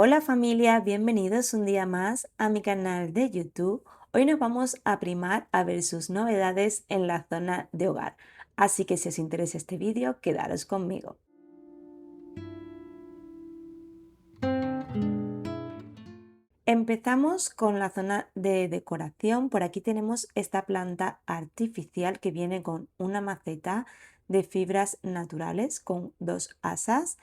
Hola familia, bienvenidos un día más a mi canal de YouTube. Hoy nos vamos a primar a ver sus novedades en la zona de hogar. Así que si os interesa este vídeo, quedaros conmigo. Empezamos con la zona de decoración. Por aquí tenemos esta planta artificial que viene con una maceta de fibras naturales con dos asas.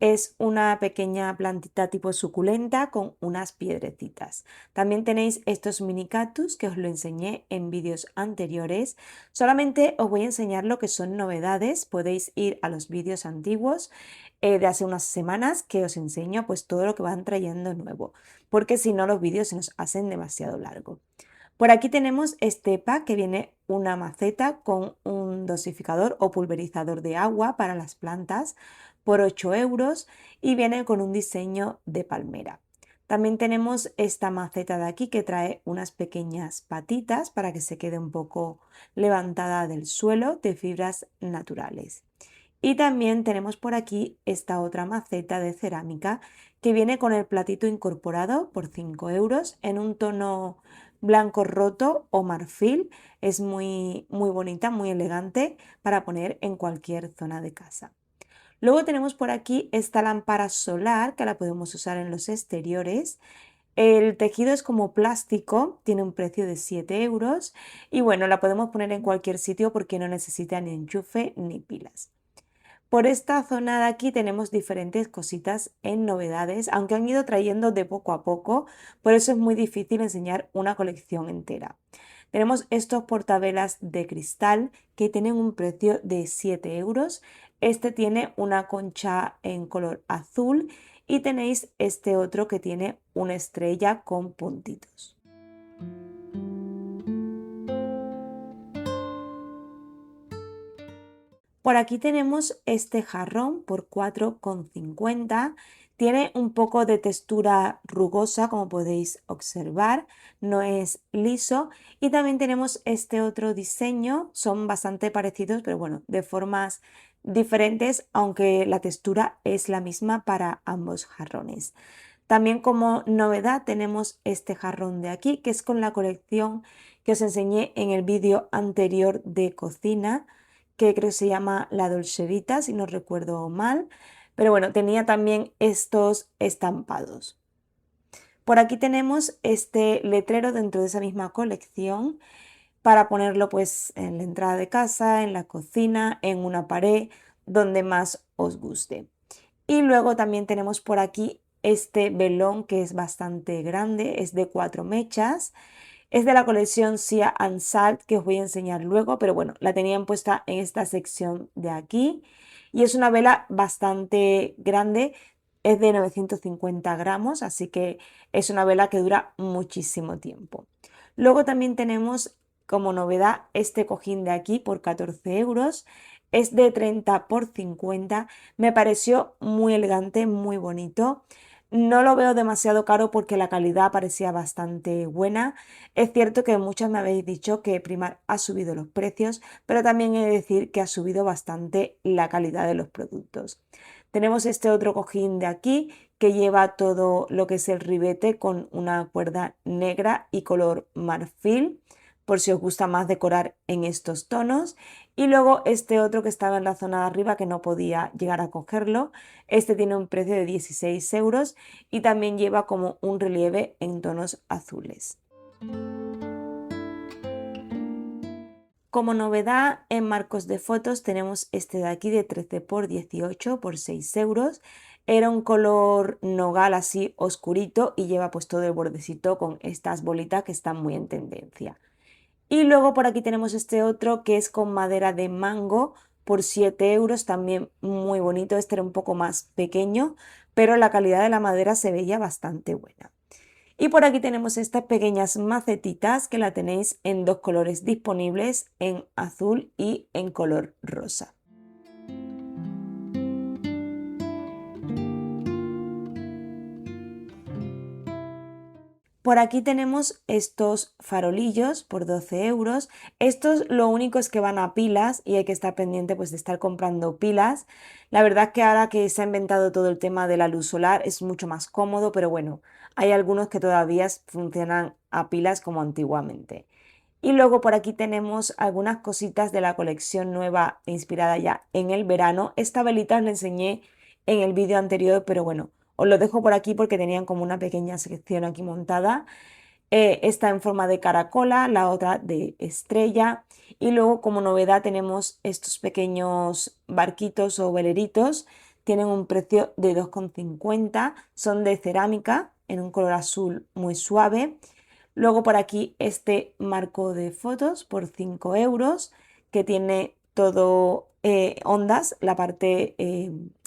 Es una pequeña plantita tipo suculenta con unas piedrecitas. También tenéis estos mini cactus que os lo enseñé en vídeos anteriores. Solamente os voy a enseñar lo que son novedades. Podéis ir a los vídeos antiguos de hace unas semanas que os enseño pues todo lo que van trayendo nuevo, porque si no los vídeos se nos hacen demasiado largos. Por aquí tenemos este pack que viene una maceta con un dosificador o pulverizador de agua para las plantas por 8 euros y viene con un diseño de palmera. También tenemos esta maceta de aquí que trae unas pequeñas patitas para que se quede un poco levantada del suelo de fibras naturales. Y también tenemos por aquí esta otra maceta de cerámica que viene con el platito incorporado por 5 euros en un tono blanco roto o marfil. Es muy bonita, muy elegante para poner en cualquier zona de casa. Luego tenemos por aquí esta lámpara solar que la podemos usar en los exteriores. El tejido es como plástico, tiene un precio de 7 euros y bueno, la podemos poner en cualquier sitio porque no necesita ni enchufe ni pilas. Por esta zona de aquí tenemos diferentes cositas en novedades, aunque han ido trayendo de poco a poco, por eso es muy difícil enseñar una colección entera. Tenemos estos portavelas de cristal que tienen un precio de 7 euros. Este tiene una concha en color azul y tenéis este otro que tiene una estrella con puntitos. Por aquí tenemos este jarrón por 4,50. Tiene un poco de textura rugosa, como podéis observar, no es liso. Y también tenemos este otro diseño, son bastante parecidos, pero bueno, de formas diferentes, aunque la textura es la misma para ambos jarrones. También como novedad tenemos este jarrón de aquí, que es con la colección que os enseñé en el vídeo anterior de cocina, que creo que se llama La Dolce Vita, si no recuerdo mal, pero bueno, tenía también estos estampados. Por aquí tenemos este letrero dentro de esa misma colección para ponerlo pues en la entrada de casa, en la cocina, en una pared, donde más os guste. Y luego también tenemos por aquí este velón que es bastante grande, es de 4 mechas. Es de la colección Sea and Salt que os voy a enseñar luego, pero bueno, la tenían puesta en esta sección de aquí. Y es una vela bastante grande, es de 950 gramos, así que es una vela que dura muchísimo tiempo. Luego también tenemos como novedad este cojín de aquí por 14 euros. Es de 30 por 50. Me pareció muy elegante, muy bonito. No lo veo demasiado caro porque la calidad parecía bastante buena. Es cierto que muchos me habéis dicho que Primark ha subido los precios, pero también he de decir que ha subido bastante la calidad de los productos. Tenemos este otro cojín de aquí que lleva todo lo que es el ribete con una cuerda negra y color marfil, por si os gusta más decorar en estos tonos. Y luego este otro que estaba en la zona de arriba que no podía llegar a cogerlo. Este tiene un precio de 16 euros y también lleva como un relieve en tonos azules. Como novedad en marcos de fotos tenemos este de aquí de 13 por 18 por 6 euros. Era un color nogal así oscurito y lleva pues todo el bordecito con estas bolitas que están muy en tendencia. Y luego por aquí tenemos este otro que es con madera de mango por 7 euros, también muy bonito. Este era un poco más pequeño, pero la calidad de la madera se veía bastante buena. Y por aquí tenemos estas pequeñas macetitas que la tenéis en dos colores disponibles, en azul y en color rosa. Por aquí tenemos estos farolillos por 12 euros. Estos lo único es que van a pilas y hay que estar pendiente pues de estar comprando pilas. La verdad es que ahora que se ha inventado todo el tema de la luz solar es mucho más cómodo, pero bueno, hay algunos que todavía funcionan a pilas como antiguamente. Y luego por aquí tenemos algunas cositas de la colección nueva inspirada ya en el verano. Esta velita os la enseñé en el vídeo anterior, pero bueno, os lo dejo por aquí porque tenían como una pequeña sección aquí montada. Esta en forma de caracola, la otra de estrella. Y luego como novedad tenemos estos pequeños barquitos o veleritos. Tienen un precio de 2,50. Son de cerámica en un color azul muy suave. Luego por aquí este marco de fotos por 5 euros que tiene todo ondas, la parte,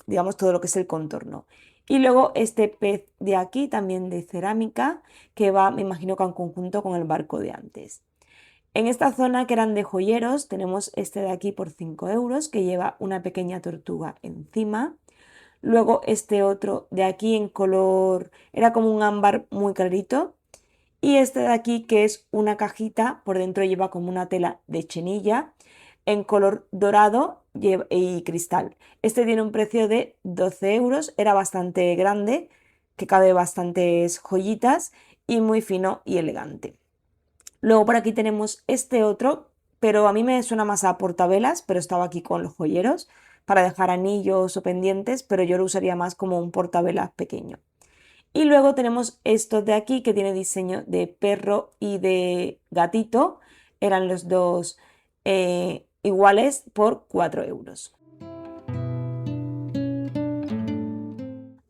digamos, todo lo que es el contorno. Y luego este pez de aquí también de cerámica que va, me imagino que en conjunto con el barco de antes. En esta zona que eran de joyeros tenemos este de aquí por 5 euros que lleva una pequeña tortuga encima. Luego este otro de aquí en color, era como un ámbar muy clarito. Y este de aquí que es una cajita, por dentro lleva como una tela de chenilla en color dorado y cristal. Este tiene un precio de 12 euros, era bastante grande, que cabe bastantes joyitas y muy fino y elegante. Luego por aquí tenemos este otro, pero a mí me suena más a portavelas, pero estaba aquí con los joyeros para dejar anillos o pendientes, pero yo lo usaría más como un portavelas pequeño. Y luego tenemos estos de aquí que tiene diseño de perro y de gatito. Eran los dos iguales por 4 euros.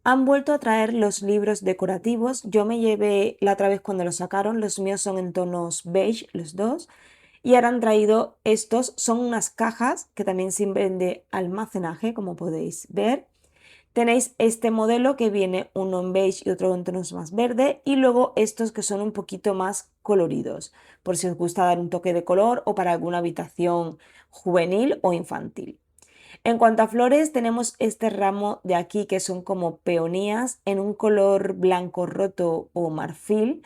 Han vuelto a traer los libros decorativos. Yo me llevé la otra vez cuando los sacaron. Los míos son en tonos beige, los dos. Y ahora han traído estos. Son unas cajas que también sirven de almacenaje, como podéis ver. Tenéis este modelo que viene uno en beige y otro en tonos más verde y luego estos que son un poquito más coloridos, por si os gusta dar un toque de color o para alguna habitación juvenil o infantil. En cuanto a flores, tenemos este ramo de aquí que son como peonías en un color blanco roto o marfil.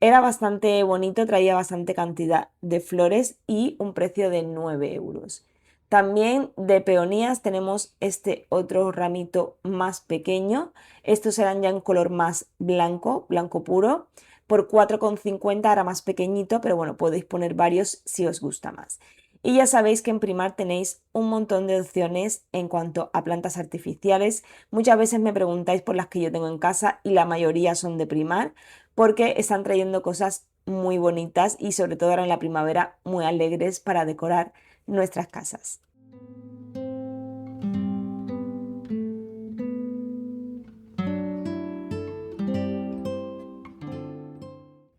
Era bastante bonito, traía bastante cantidad de flores y un precio de 9 euros. También de peonías tenemos este otro ramito más pequeño. Estos serán ya en color más blanco, blanco puro. Por 4,50 era más pequeñito, pero bueno, podéis poner varios si os gusta más. Y ya sabéis que en Primar tenéis un montón de opciones en cuanto a plantas artificiales. Muchas veces me preguntáis por las que yo tengo en casa y la mayoría son de Primar porque están trayendo cosas muy bonitas y sobre todo ahora en la primavera muy alegres para decorar nuestras casas.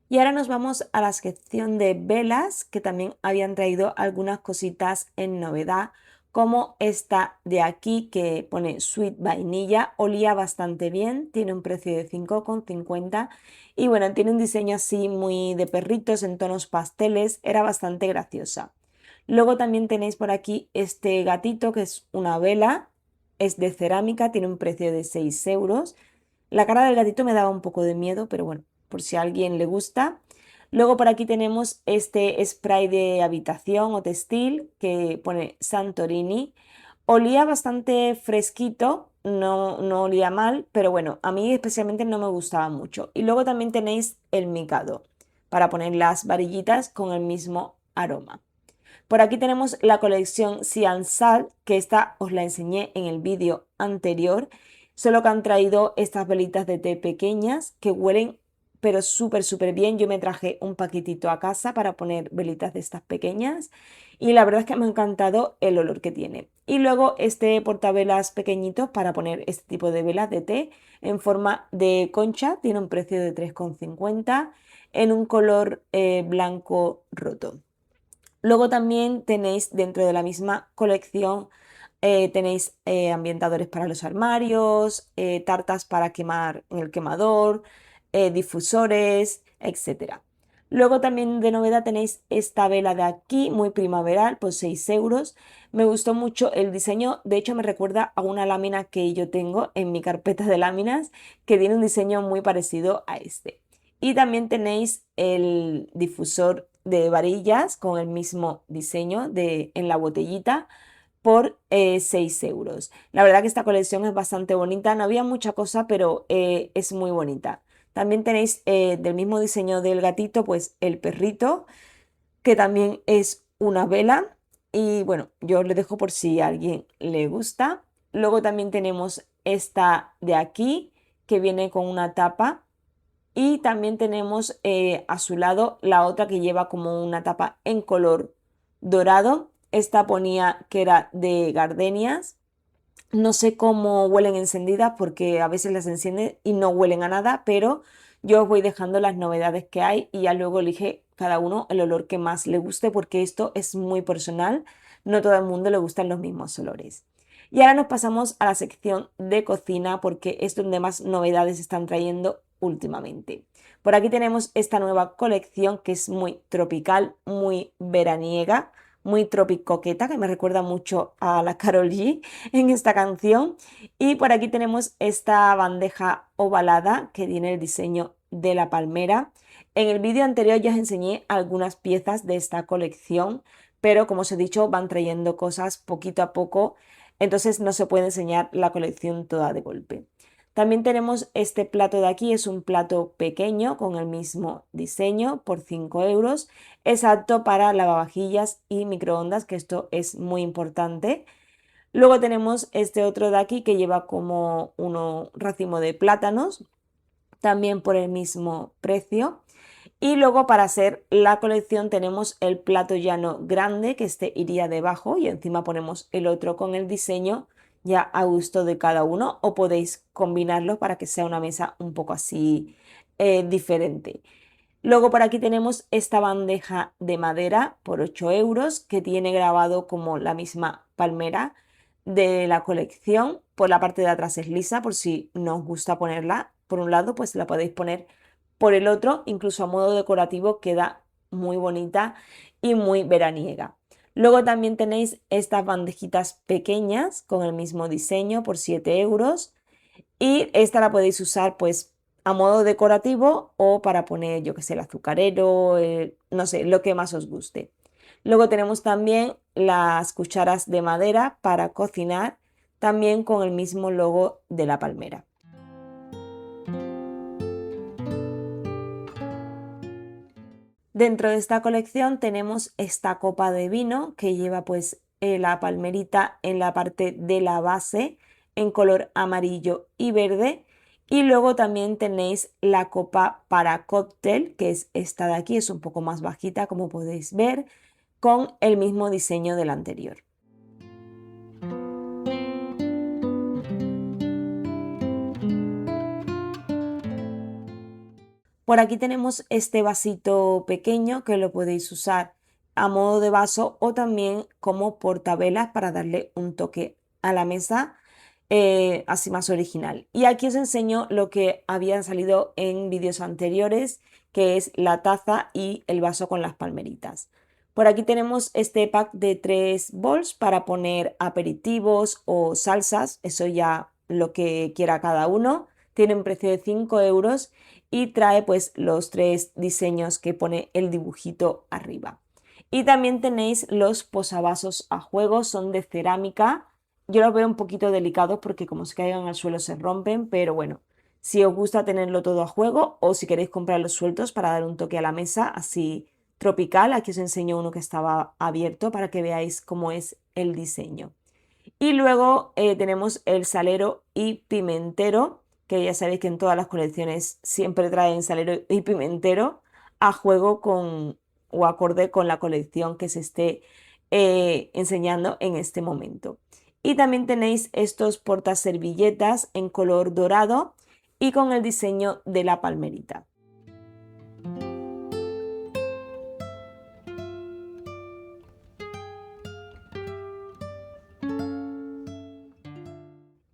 Y ahora nos vamos a la sección de velas, que también habían traído algunas cositas en novedad, como esta de aquí que pone Sweet Vainilla, olía bastante bien, tiene un precio de 5,50 y bueno, tiene un diseño así muy de perritos en tonos pasteles, era bastante graciosa. Luego también tenéis por aquí este gatito que es una vela, es de cerámica, tiene un precio de 6 euros. La cara del gatito me daba un poco de miedo, pero bueno, por si a alguien le gusta. Luego por aquí tenemos este spray de habitación o textil que pone Santorini. Olía bastante fresquito, no olía mal, pero bueno, a mí especialmente no me gustaba mucho. Y luego también tenéis el micado para poner las varillitas con el mismo aroma. Por aquí tenemos la colección Sian Sal, que esta os la enseñé en el vídeo anterior, solo que han traído estas velitas de té pequeñas que huelen pero súper bien. Yo me traje un paquetito a casa para poner velitas de estas pequeñas y la verdad es que me ha encantado el olor que tiene. Y luego este portavelas pequeñito para poner este tipo de velas de té en forma de concha, tiene un precio de 3,50 en un color blanco roto. Luego también tenéis dentro de la misma colección, tenéis ambientadores para los armarios, tartas para quemar en el quemador, difusores, etcétera. Luego también de novedad tenéis esta vela de aquí, muy primaveral, por 6 euros. Me gustó mucho el diseño, de hecho me recuerda a una lámina que yo tengo en mi carpeta de láminas, que tiene un diseño muy parecido a este. Y también tenéis el difusor de varillas con el mismo diseño en la botellita por 6 euros. La verdad que esta colección es bastante bonita, no había mucha cosa, pero es muy bonita. También tenéis del mismo diseño del gatito, pues el perrito, que también es una vela. Y bueno, yo os lo dejo por si a alguien le gusta. Luego también tenemos esta de aquí, que viene con una tapa. Y también tenemos a su lado la otra que lleva como una tapa en color dorado. Esta ponía que era de gardenias. No sé cómo huelen encendidas porque a veces las encienden y no huelen a nada, pero yo os voy dejando las novedades que hay y ya luego elige cada uno el olor que más le guste porque esto es muy personal. No todo el mundo le gustan los mismos olores. Y ahora nos pasamos a la sección de cocina porque es donde más novedades están trayendo últimamente. Por aquí tenemos esta nueva colección que es muy tropical, muy veraniega, muy tropicoqueta, que me recuerda mucho a la Karol G en esta canción. Y por aquí tenemos esta bandeja ovalada que tiene el diseño de la palmera. En el vídeo anterior ya os enseñé algunas piezas de esta colección, pero como os he dicho, van trayendo cosas poquito a poco, entonces no se puede enseñar la colección toda de golpe. También tenemos este plato de aquí, es un plato pequeño con el mismo diseño por 5 euros. Es apto para lavavajillas y microondas, que esto es muy importante. Luego tenemos este otro de aquí que lleva como un racimo de plátanos, también por el mismo precio. Y luego para hacer la colección tenemos el plato llano grande, que este iría debajo y encima ponemos el otro con el diseño ya a gusto de cada uno o podéis combinarlo para que sea una mesa un poco así diferente. Luego por aquí tenemos esta bandeja de madera por 8 euros que tiene grabado como la misma palmera de la colección. Por la parte de atrás es lisa, por si no os gusta ponerla por un lado, pues la podéis poner por el otro, incluso a modo decorativo queda muy bonita y muy veraniega. Luego también tenéis estas bandejitas pequeñas con el mismo diseño por 7 euros y esta la podéis usar pues a modo decorativo o para poner, yo que sé, el azucarero, no sé, lo que más os guste. Luego tenemos también las cucharas de madera para cocinar, también con el mismo logo de la palmera. Dentro de esta colección tenemos esta copa de vino que lleva pues la palmerita en la parte de la base en color amarillo y verde. Y luego también tenéis la copa para cóctel, que es esta de aquí, es un poco más bajita como podéis ver, con el mismo diseño del anterior. Por aquí tenemos este vasito pequeño que lo podéis usar a modo de vaso o también como portavelas para darle un toque a la mesa así más original. Y aquí os enseño lo que habían salido en vídeos anteriores, que es la taza y el vaso con las palmeritas. Por aquí tenemos este pack de 3 bols para poner aperitivos o salsas, eso ya lo que quiera cada uno. Tiene un precio de 5 euros y trae pues los 3 diseños que pone el dibujito arriba. Y también tenéis los posavasos a juego, son de cerámica. Yo los veo un poquito delicados porque como se caigan al suelo se rompen, pero bueno, si os gusta tenerlo todo a juego o si queréis comprarlos sueltos para dar un toque a la mesa así tropical, aquí os enseño uno que estaba abierto para que veáis cómo es el diseño. Y luego tenemos el salero y pimentero, que ya sabéis que en todas las colecciones siempre traen salero y pimentero a juego con o acorde con la colección que se esté enseñando en este momento. Y también tenéis estos portaservilletas en color dorado y con el diseño de la palmerita.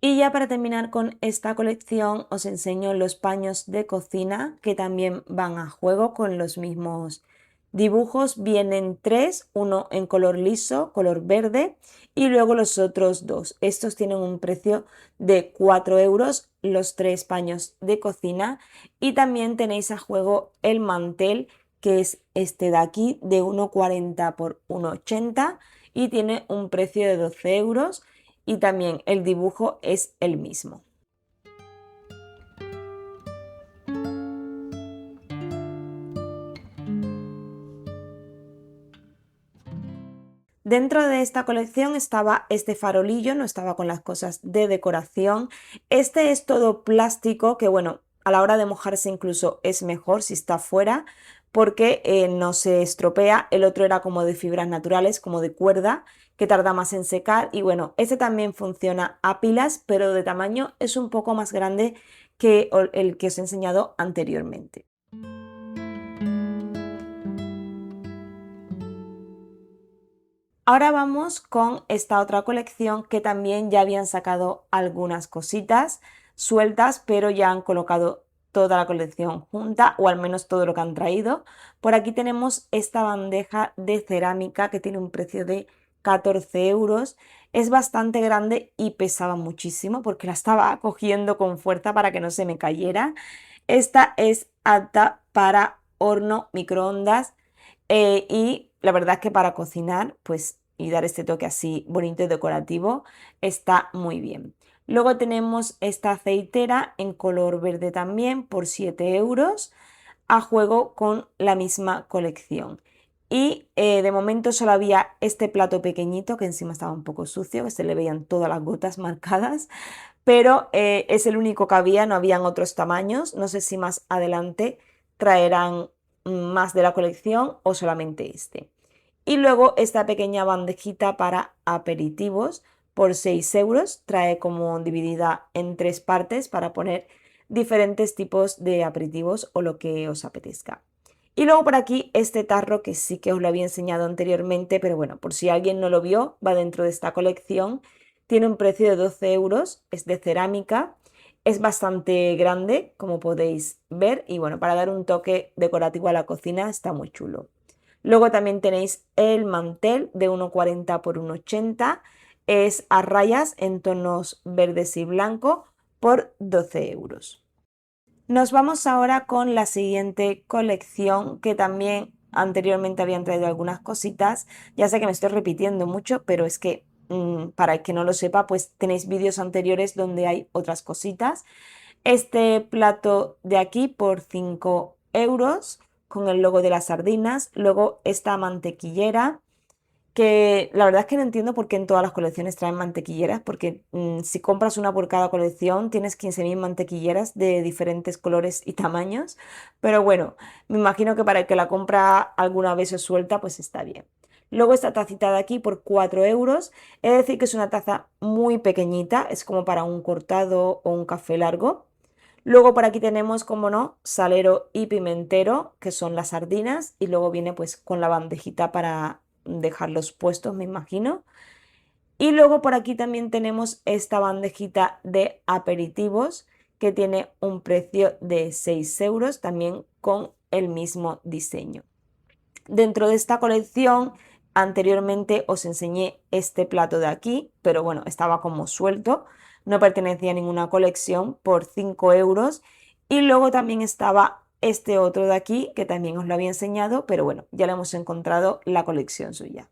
Y ya para terminar con esta colección os enseño los paños de cocina que también van a juego con los mismos dibujos. Vienen 3, uno en color liso, color verde y luego los otros 2. Estos tienen un precio de 4 euros los 3 paños de cocina y también tenéis a juego el mantel, que es este de aquí, de 1,40 por 1,80 y tiene un precio de 12 euros y también el dibujo es el mismo. Dentro de esta colección estaba este farolillo, no estaba con las cosas de decoración. Este es todo plástico, que bueno, a la hora de mojarse incluso es mejor si está fuera, porque no se estropea. El otro era como de fibras naturales, como de cuerda, que tarda más en secar. Y bueno, este también funciona a pilas, pero de tamaño es un poco más grande que el que os he enseñado anteriormente. Ahora vamos con esta otra colección que también ya habían sacado algunas cositas sueltas, pero ya han colocado toda la colección junta, o al menos todo lo que han traído. Por aquí tenemos esta bandeja de cerámica que tiene un precio de 14 euros. Es bastante grande y pesaba muchísimo porque la estaba cogiendo con fuerza para que no se me cayera. Esta es apta para horno microondas y la verdad es que para cocinar, pues, y dar este toque así bonito y decorativo, está muy bien. Luego tenemos esta aceitera en color verde también por 7 euros, a juego con la misma colección. Y de momento solo había este plato pequeñito que encima estaba un poco sucio, que se le veían todas las gotas marcadas, pero es el único que había, no habían otros tamaños. No sé si más adelante traerán más de la colección o solamente este. Y luego esta pequeña bandejita para aperitivos por 6 euros. Trae como dividida en 3 partes para poner diferentes tipos de aperitivos o lo que os apetezca. Y luego por aquí este tarro que sí que os lo había enseñado anteriormente, pero bueno, por si alguien no lo vio, va dentro de esta colección. Tiene un precio de 12 euros, es de cerámica, es bastante grande, como podéis ver, y bueno, para dar un toque decorativo a la cocina está muy chulo. Luego también tenéis el mantel de 1,40 por 1,80, es a rayas en tonos verdes y blanco por 12 euros. Nos vamos ahora con la siguiente colección que también anteriormente habían traído algunas cositas. Ya sé que me estoy repitiendo mucho, pero es que para el que no lo sepa, pues tenéis vídeos anteriores donde hay otras cositas. Este plato de aquí por 5 euros con el logo de las sardinas. Luego esta mantequillera que la verdad es que no entiendo por qué en todas las colecciones traen mantequilleras, porque si compras una por cada colección tienes 15.000 mantequilleras de diferentes colores y tamaños, pero bueno, me imagino que para el que la compra alguna vez o suelta, pues está bien. Luego esta tacita de aquí por 4 euros, es decir que es una taza muy pequeñita, es como para un cortado o un café largo. Luego por aquí tenemos, como no, salero y pimentero, que son las sardinas, y luego viene pues con la bandejita para dejarlos puestos, me imagino. Y luego por aquí también tenemos esta bandejita de aperitivos que tiene un precio de 6 euros, también con el mismo diseño. Dentro de esta colección, anteriormente os enseñé este plato de aquí, pero bueno, estaba como suelto, no pertenecía a ninguna colección por 5 euros. Y luego también estaba este otro de aquí, que también os lo había enseñado, pero bueno, ya le hemos encontrado la colección suya.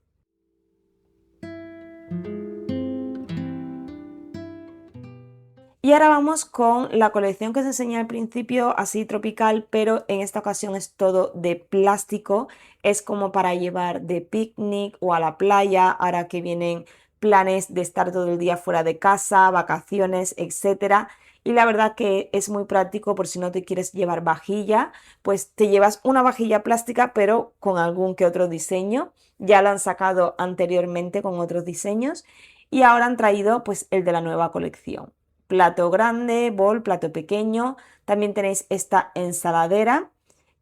Y ahora vamos con la colección que os enseñé al principio, así tropical, pero en esta ocasión es todo de plástico. Es como para llevar de picnic o a la playa, ahora que vienen planes de estar todo el día fuera de casa, vacaciones, etcétera. Y la verdad que es muy práctico por si no te quieres llevar vajilla, pues te llevas una vajilla plástica, pero con algún que otro diseño. Ya la han sacado anteriormente con otros diseños y ahora han traído pues el de la nueva colección. Plato grande, bol, plato pequeño. También tenéis esta ensaladera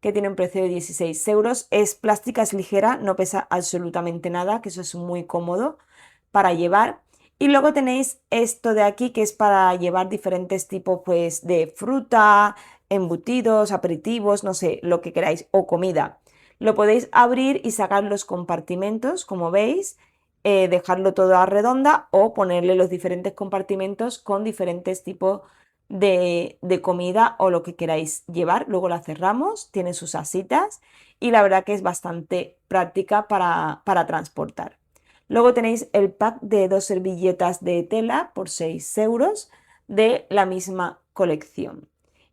que tiene un precio de 16 euros. Es plástica, es ligera, no pesa absolutamente nada, que eso es muy cómodo para llevar. Y luego tenéis esto de aquí que es para llevar diferentes tipos pues, de fruta, embutidos, aperitivos, no sé, lo que queráis, o comida. Lo podéis abrir y sacar los compartimentos, como veis, dejarlo todo a redonda o ponerle los diferentes compartimentos con diferentes tipos de comida o lo que queráis llevar. Luego la cerramos, tiene sus asitas y la verdad que es bastante práctica para transportar. Luego tenéis el pack de 2 servilletas de tela por 6 euros de la misma colección.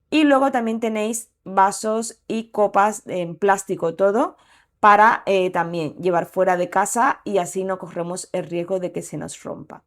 Y luego también tenéis vasos y copas en plástico todo para también llevar fuera de casa y así no corremos el riesgo de que se nos rompa.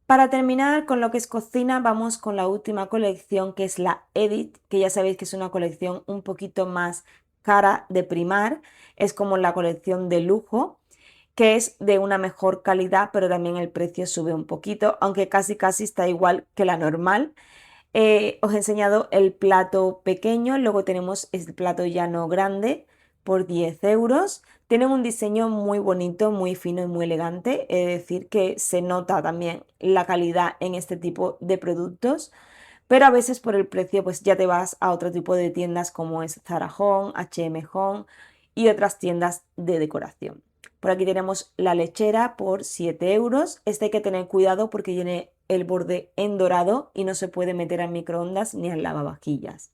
Para terminar con lo que es cocina, vamos con la última colección, que es la Edit, que ya sabéis que es una colección un poquito más cara de Primar, es como la colección de lujo, que es de una mejor calidad, pero también el precio sube un poquito, aunque casi está igual que la normal. Os he enseñado el plato pequeño, luego tenemos el plato llano grande por 10 euros. Tienen un diseño muy bonito, muy fino y muy elegante, es decir, que se nota también la calidad en este tipo de productos, pero a veces por el precio pues ya te vas a otro tipo de tiendas como es Zara Home, H&M Home y otras tiendas de decoración. Por aquí tenemos la lechera por 7 euros. Este hay que tener cuidado porque tiene el borde en dorado y no se puede meter al microondas ni al lavavajillas.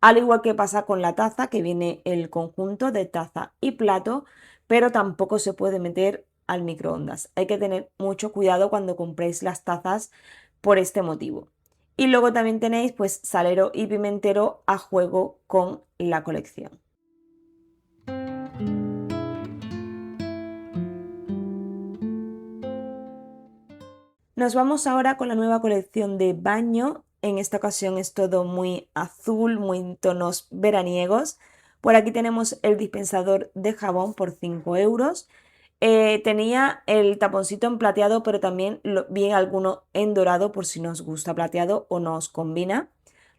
Al igual que pasa con la taza, que viene el conjunto de taza y plato, pero tampoco se puede meter al microondas. Hay que tener mucho cuidado cuando compréis las tazas por este motivo. Y luego también tenéis pues salero y pimentero a juego con la colección. Nos vamos ahora con la nueva colección de baño. En esta ocasión es todo muy azul, muy tonos veraniegos. Por aquí tenemos el dispensador de jabón por 5 euros. Tenía el taponcito en plateado, pero también vi alguno en dorado por si nos gusta plateado o nos combina.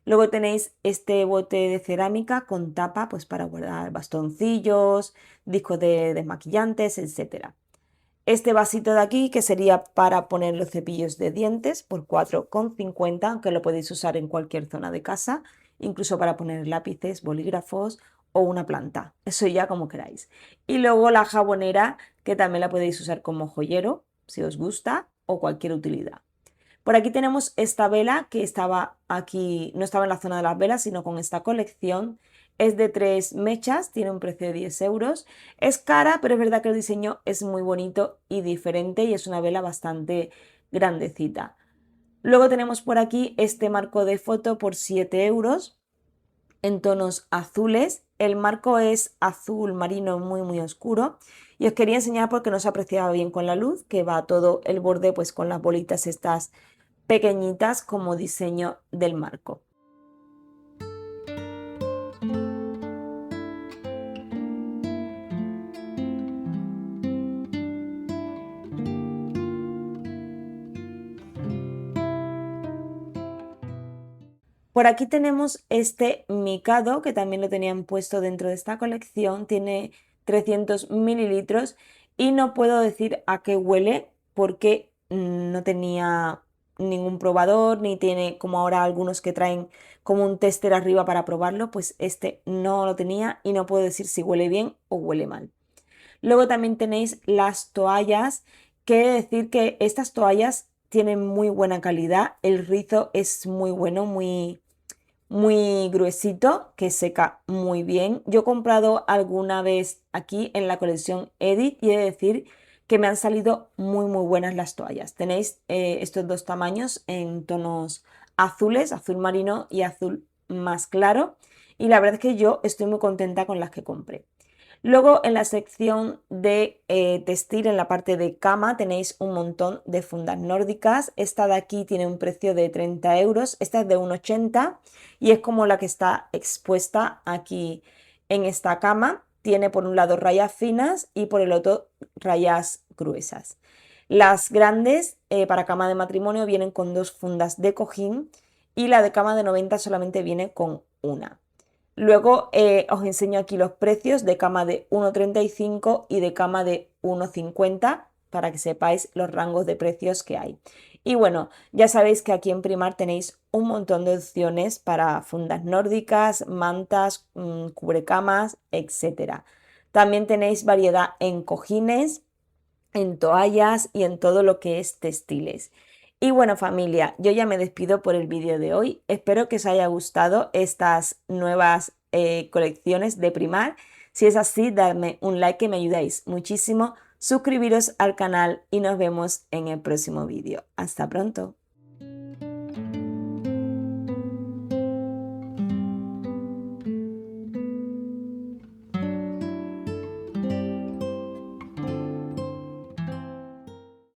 Luego tenéis este bote de cerámica con tapa pues para guardar bastoncillos, discos de desmaquillantes, etc. Este vasito de aquí, que sería para poner los cepillos de dientes por 4,50, aunque lo podéis usar en cualquier zona de casa, incluso para poner lápices, bolígrafos o una planta. Eso ya como queráis. Y luego la jabonera, que también la podéis usar como joyero, si os gusta, o cualquier utilidad. Por aquí tenemos esta vela que estaba aquí, no estaba en la zona de las velas, sino con esta colección. Es de 3 mechas, tiene un precio de 10 euros. Es cara, pero es verdad que el diseño es muy bonito y diferente y es una vela bastante grandecita. Luego tenemos por aquí este marco de foto por 7 euros en tonos azules. El marco es azul marino muy oscuro y os quería enseñar porque no se apreciaba bien con la luz, que va todo el borde pues con las bolitas estas pequeñitas como diseño del marco. Por aquí tenemos este micado que también lo tenían puesto dentro de esta colección, tiene 300 mililitros y no puedo decir a qué huele porque no tenía ningún probador ni tiene como ahora algunos que traen como un tester arriba para probarlo, pues este no lo tenía y no puedo decir si huele bien o huele mal. Luego también tenéis las toallas, que he de decir que estas toallas tienen muy buena calidad, el rizo es muy bueno, muy gruesito, que seca muy bien. Yo he comprado alguna vez aquí en la colección Edit y he de decir que me han salido muy buenas las toallas. Tenéis estos dos tamaños en tonos azules, azul marino y azul más claro. Y la verdad es que yo estoy muy contenta con las que compré. Luego en la sección de textil, en la parte de cama, tenéis un montón de fundas nórdicas. Esta de aquí tiene un precio de 30 euros, esta es de 1,80 y es como la que está expuesta aquí en esta cama. Tiene por un lado rayas finas y por el otro rayas gruesas. Las grandes para cama de matrimonio vienen con 2 fundas de cojín y la de cama de 90 solamente viene con una. Luego os enseño aquí los precios de cama de 1,35 y de cama de 1,50 para que sepáis los rangos de precios que hay. Y bueno, ya sabéis que aquí en Primar tenéis un montón de opciones para fundas nórdicas, mantas, cubrecamas, etc. También tenéis variedad en cojines, en toallas y en todo lo que es textiles. Y bueno, familia, yo ya me despido por el vídeo de hoy. Espero que os haya gustado estas nuevas colecciones de Primark. Si es así, dadme un like que me ayudáis muchísimo. Suscribiros al canal y nos vemos en el próximo vídeo. Hasta pronto.